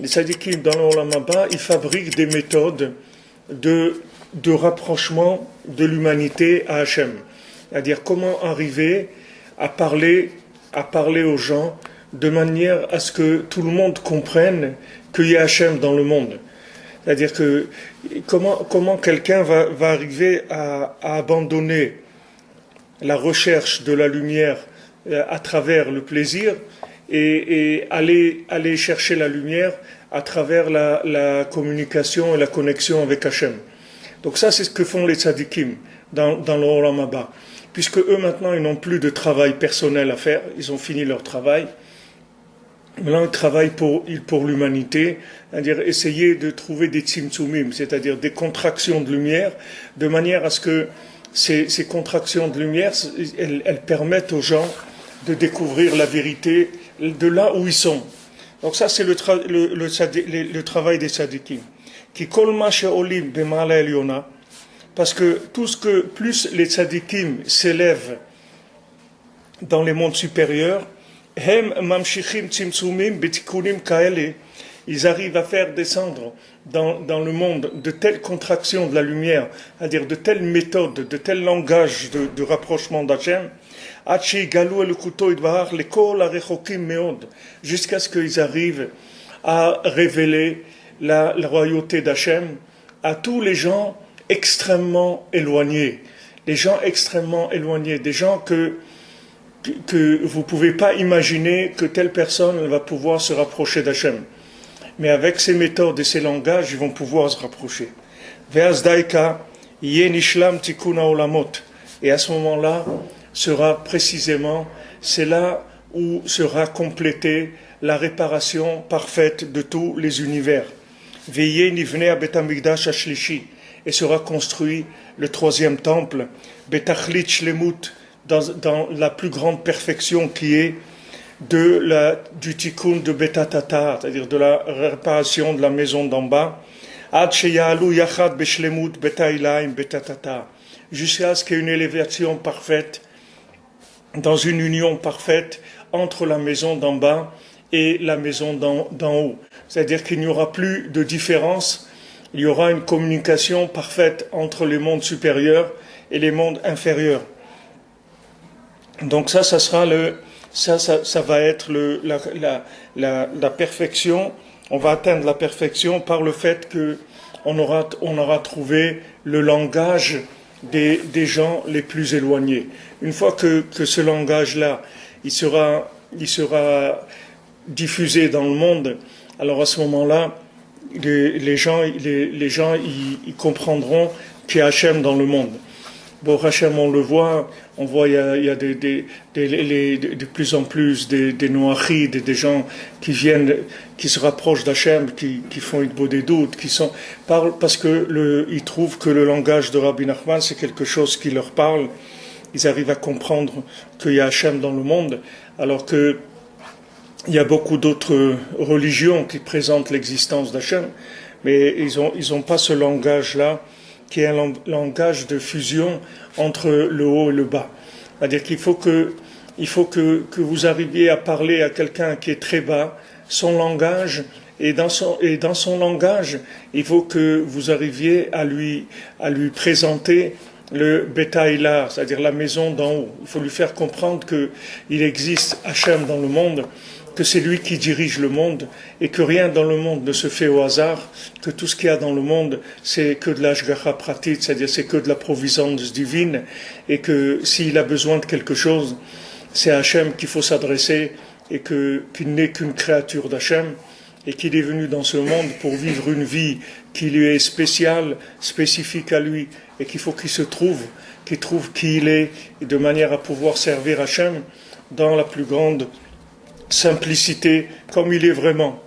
les tzadikim dans le Olam Haba, ils fabriquent des méthodes de rapprochement de l'humanité à Hachem. C'est-à-dire comment arriver à parler aux gens de manière à ce que tout le monde comprenne qu'il y a Hachem dans le monde. C'est-à-dire que comment quelqu'un va arriver à abandonner la recherche de la lumière à travers le plaisir et aller chercher la lumière à travers la communication et la connexion avec Hachem. Donc ça, c'est ce que font les tzadikim dans le Olam Haba. Puisque eux, maintenant, ils n'ont plus de travail personnel à faire, ils ont fini leur travail. Maintenant, ils travaillent pour l'humanité, c'est-à-dire essayer de trouver des tzimtzumim, c'est-à-dire des contractions de lumière, de manière à ce que ces contractions de lumière, elles permettent aux gens de découvrir la vérité de là où ils sont. Donc ça, c'est le travail des tzadikim. Qui kolma she'olim b'ma'ala elyona, parce que tout ce que plus les tzadikim s'élèvent dans les mondes supérieurs, hem mamshichim tzimtzumim betikunim kaele, ils arrivent à faire descendre dans le monde de telles contractions de la lumière, c'est-à-dire de telles méthodes, de tels langages de rapprochement d'Hachem, jusqu'à ce qu'ils arrivent à révéler la royauté d'Hachem à tous les gens extrêmement éloignés, des gens extrêmement éloignés, des gens que vous ne pouvez pas imaginer que telle personne va pouvoir se rapprocher d'Hachem. Mais avec ces méthodes et ces langages, ils vont pouvoir se rapprocher. Et à ce moment-là, c'est là où sera complétée la réparation parfaite de tous les univers. Et sera construit le troisième temple, Betachlit Shlemut, dans la plus grande perfection qui est du tikkun de Betatata, c'est-à-dire de la réparation de la maison d'en bas, jusqu'à ce qu'il y ait une élévation parfaite, dans une union parfaite entre la maison d'en bas et la maison d'en haut. C'est-à-dire qu'il n'y aura plus de différence, il y aura une communication parfaite entre les mondes supérieurs et les mondes inférieurs. Donc ça va être la perfection. On va atteindre la perfection par le fait que on aura trouvé le langage des gens les plus éloignés. Une fois que ce langage-là, il sera diffusé dans le monde, alors à ce moment-là, les gens ils comprendront qu'il y a Hachem dans le monde. Bon, Hachem, on voit il y a de plus en plus des noachis, des gens qui se rapprochent d'Hachem, qui font une beau des doutes, parce que ils trouvent que le langage de Rabbi Nachman, c'est quelque chose qui leur parle. Ils arrivent à comprendre qu'il y a Hachem dans le monde, alors que il y a beaucoup d'autres religions qui présentent l'existence d'Hachem, mais ils ont pas ce langage-là, qui est un langage de fusion entre le haut et le bas. C'est-à-dire qu'il faut que vous arriviez à parler à quelqu'un qui est très bas, son langage, et dans son langage, il faut que vous arriviez à lui présenter le Betaïla, c'est-à-dire la maison d'en haut. Il faut lui faire comprendre qu'il existe Hachem dans le monde, que c'est lui qui dirige le monde et que rien dans le monde ne se fait au hasard, que tout ce qu'il y a dans le monde, c'est que de l'ashgacha pratit, c'est-à-dire c'est que de la providence divine, et que s'il a besoin de quelque chose, c'est à Hachem qu'il faut s'adresser, et qu'il n'est qu'une créature d'Hachem, et qu'il est venu dans ce monde pour vivre une vie qui lui est spéciale, spécifique à lui, et qu'il faut qu'il trouve qui il est, et de manière à pouvoir servir Hachem dans la plus grande simplicité, comme il est vraiment.